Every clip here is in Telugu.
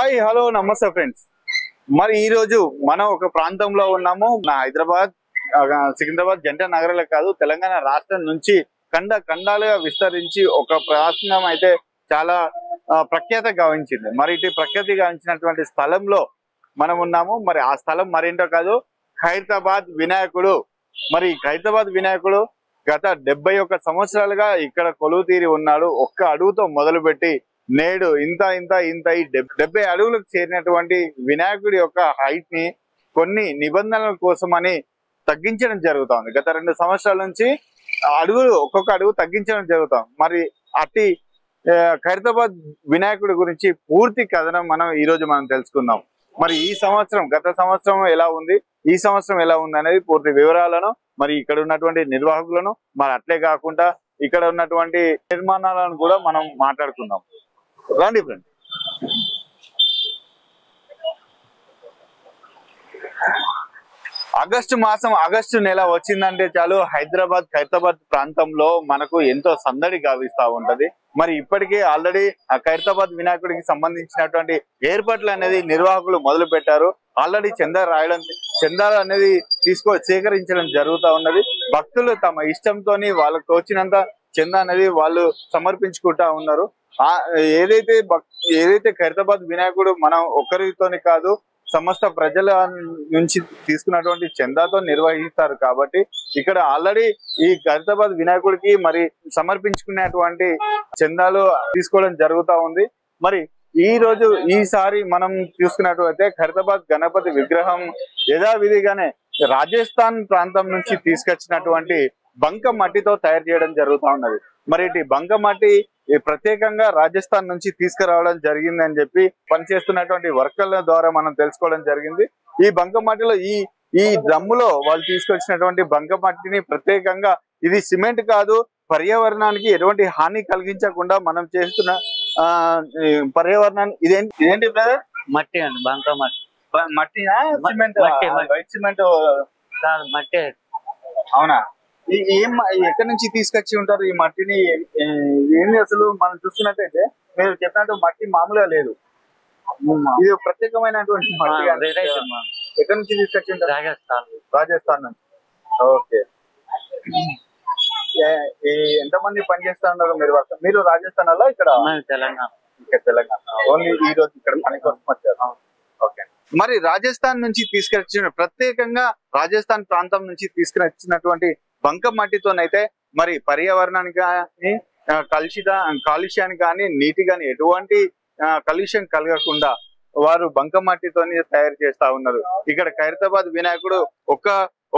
హాయ్ హలో నమస్తే ఫ్రెండ్స్. మరి ఈ రోజు మనం ఒక ప్రాంతంలో ఉన్నాము. హైదరాబాద్ సికింద్రాబాద్ జంట నగరాలే కాదు, తెలంగాణ రాష్ట్రం నుంచి ఖండాలుగా విస్తరించి ఒక ప్రాంతం అయితే చాలా ప్రఖ్యాత గావించింది. మరి ఇటు ప్రఖ్యాతి గావించినటువంటి స్థలంలో మనం ఉన్నాము. మరి ఆ స్థలం మరేంటో కాదు, ఖైరతాబాద్ వినాయకుడు. మరి ఖైరతాబాద్ వినాయకుడు గత 71 సంవత్సరాలుగా ఇక్కడ కొలువు తీరి ఉన్నాడు. ఒక్క అడుగుతో మొదలుపెట్టి నేడు ఇంత ఈ 70 అడుగులకు చేరినటువంటి వినాయకుడి యొక్క హైట్ ని కొన్ని నిబంధనల కోసమని తగ్గించడం జరుగుతుంది. గత 2 సంవత్సరాల నుంచి ఒక్కొక్క అడుగు తగ్గించడం జరుగుతుంది. మరి అట్టి ఖైరతాబాద్ వినాయకుడి గురించి పూర్తి కథనం ఈ రోజు మనం తెలుసుకుందాం. మరి ఈ సంవత్సరం గత సంవత్సరం ఎలా ఉంది, ఈ సంవత్సరం ఎలా ఉంది అనేది పూర్తి వివరాలను మరి ఇక్కడ ఉన్నటువంటి నిర్వాహకులను, మరి అట్లే కాకుండా ఇక్కడ ఉన్నటువంటి నిర్మాణాలను కూడా మనం మాట్లాడుకుందాం. రండి ఫ్రెండ్. ఆగస్టు నెల వచ్చిందంటే చాలు ఖైరతాబాద్ ప్రాంతంలో మనకు ఎంతో సందడి గావిస్తా ఉంటది. మరి ఇప్పటికే ఆల్రెడీ ఆ ఖైరతాబాద్ వినాయకుడికి సంబంధించినటువంటి ఏర్పాట్లు అనేది నిర్వాహకులు మొదలు పెట్టారు. ఆల్రెడీ చందాలు అనేది సేకరించడం జరుగుతూ ఉన్నది. భక్తులు తమ ఇష్టంతోని వాళ్ళకు తోచినంత చందా అనేది వాళ్ళు సమర్పించుకుంటా ఉన్నారు. ఏదైతే ఖైరతాబాద్ వినాయకుడు మనం ఒక్కరితోని కాదు, సమస్త ప్రజల నుంచి తీసుకున్నటువంటి చందాతో నిర్వహిస్తారు. కాబట్టి ఇక్కడ ఆల్రెడీ ఈ ఖైరతాబాద్ వినాయకుడికి మరి సమర్పించుకునేటువంటి చందాలు తీసుకోవడం జరుగుతూ ఉంది. మరి ఈసారి మనం చూసుకున్నట్లయితే ఖైరతాబాద్ గణపతి విగ్రహం యథావిధిగానే రాజస్థాన్ ప్రాంతం నుంచి తీసుకొచ్చినటువంటి బంక మట్టితో తయారు చేయడం జరుగుతూ ఉన్నది. మరి ఇటు బంక మట్టి ప్రత్యేకంగా రాజస్థాన్ నుంచి తీసుకురావడం జరిగింది అని చెప్పి పనిచేస్తున్నటువంటి వర్కర్ల ద్వారా మనం తెలుసుకోవడం జరిగింది. ఈ బంక మట్టిలో ఈ డ్రమ్ములో వాళ్ళు తీసుకొచ్చినటువంటి బంక మట్టిని ప్రత్యేకంగా ఇది సిమెంట్ కాదు, పర్యావరణానికి ఎటువంటి హాని కలిగించకుండా మనం చేస్తున్న పర్యావరణాన్ని ఇదేంటి బ్రదర్? మట్టి అండి, బంక మట్టి. మట్టినా సిమెంట్? వైట్ సిమెంట్ మట్టి. అవునా? ఎక్కడి నుంచి తీసుకొచ్చి ఉంటారు ఈ మట్టిని? ఏంది అసలు మనం చూస్తున్నట్టయితే మీరు చెప్పినట్టు మట్టి మామూలుగా లేదు, ఇది ప్రత్యేకమైనటువంటి మట్టి. ఎక్కడి నుంచి తీసుకొచ్చి ఉంటారు? రాజస్థాన్ నుంచి. ఓకే. ఎంతమంది పనిచేస్తా ఉన్నారు మీరు రాజస్థాన్ లో? ఇక్కడ తెలంగాణ. ఓన్లీ ఈ రోజు ఇక్కడ పని కోసం వచ్చారు. ఓకే. మరి రాజస్థాన్ నుంచి తీసుకొచ్చిన ప్రత్యేకంగా రాజస్థాన్ ప్రాంతం నుంచి తీసుకొచ్చినటువంటి బంక మట్టితోనైతే మరి పర్యావరణానికి కానీ కాలుష్యానికి కానీ నీటి కానీ ఎటువంటి కాలుష్యం కలగకుండా వారు బంక మట్టితోని తయారు చేస్తా ఉన్నారు. ఇక్కడ ఖైరతాబాద్ వినాయకుడు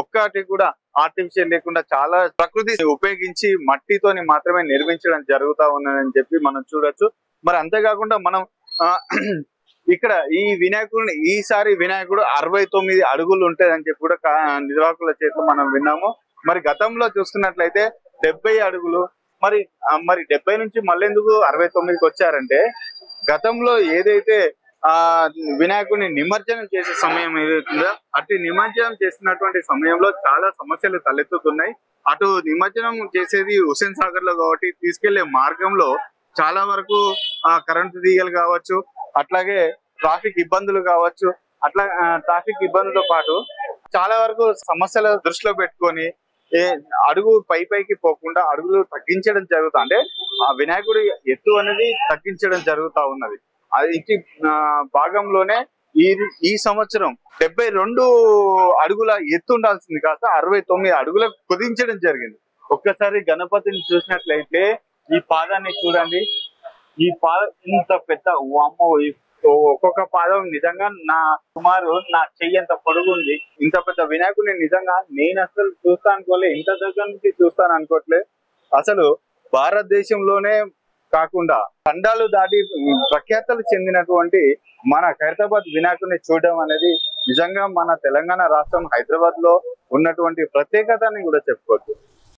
ఒక్కటి కూడా ఆర్టిఫిషియల్ లేకుండా చాలా ప్రకృతి ఉపయోగించి మట్టితోని మాత్రమే నిర్మించడం జరుగుతా ఉన్నదని చెప్పి మనం చూడొచ్చు. మరి అంతేకాకుండా మనం ఇక్కడ ఈసారి వినాయకుడు 69 అడుగులు ఉంటాయని చెప్పి కూడా నిర్వాహకుల చేత మనం విన్నాము. మరి గతంలో చూస్తున్నట్లయితే 70 అడుగులు. మరి 70 నుంచి మళ్ళీ ఎందుకు 69కి వచ్చారంటే, గతంలో ఏదైతే వినాయకుడిని నిమజ్జనం చేసే సమయం ఏదైతుందో అటు నిమజ్జనం చేసినటువంటి సమయంలో చాలా సమస్యలు తలెత్తుతున్నాయి. అటు నిమజ్జనం చేసేది హుస్సేన్ సాగర్ లో కాబట్టి తీసుకెళ్లే మార్గంలో చాలా వరకు కరెంటు తీగలు కావచ్చు, అట్లాగే ట్రాఫిక్ ఇబ్బందులు కావచ్చు. అట్లా ట్రాఫిక్ ఇబ్బందులతో పాటు చాలా వరకు సమస్యలు దృష్టిలో పెట్టుకొని అడుగు పైకి పోకుండా అడుగులు తగ్గించడం జరుగుతా, అంటే ఆ వినాయకుడి ఎత్తు అనేది తగ్గించడం జరుగుతా ఉన్నది. అది భాగంలోనే ఈ సంవత్సరం 72 అడుగుల ఎత్తు ఉండాల్సింది కాస్త 69 అడుగులకు కుదించడం జరిగింది. ఒక్కసారి గణపతిని చూసినట్లయితే ఈ పాదాన్ని చూడండి. ఈ పాదం ఇంత పెద్ద, ఒక్కొక్క పాదం నిజంగా సుమారు నా చెయ్యి ఎంత పొడుగుంది. ఇంత పెద్ద వినాయకుడిని నిజంగా నేను అసలు చూస్తాను అనుకోలే, ఇంత దగ్గర నుంచి చూస్తాను అనుకోవట్లే. అసలు భారతదేశంలోనే కాకుండా ఖండాలు దాటి ప్రఖ్యాతలు చెందినటువంటి మన ఖైరతాబాద్ వినాయకుడిని చూడడం అనేది నిజంగా మన తెలంగాణ రాష్ట్రం హైదరాబాద్ లో ఉన్నటువంటి ప్రత్యేకతని కూడా చెప్పుకోవచ్చు.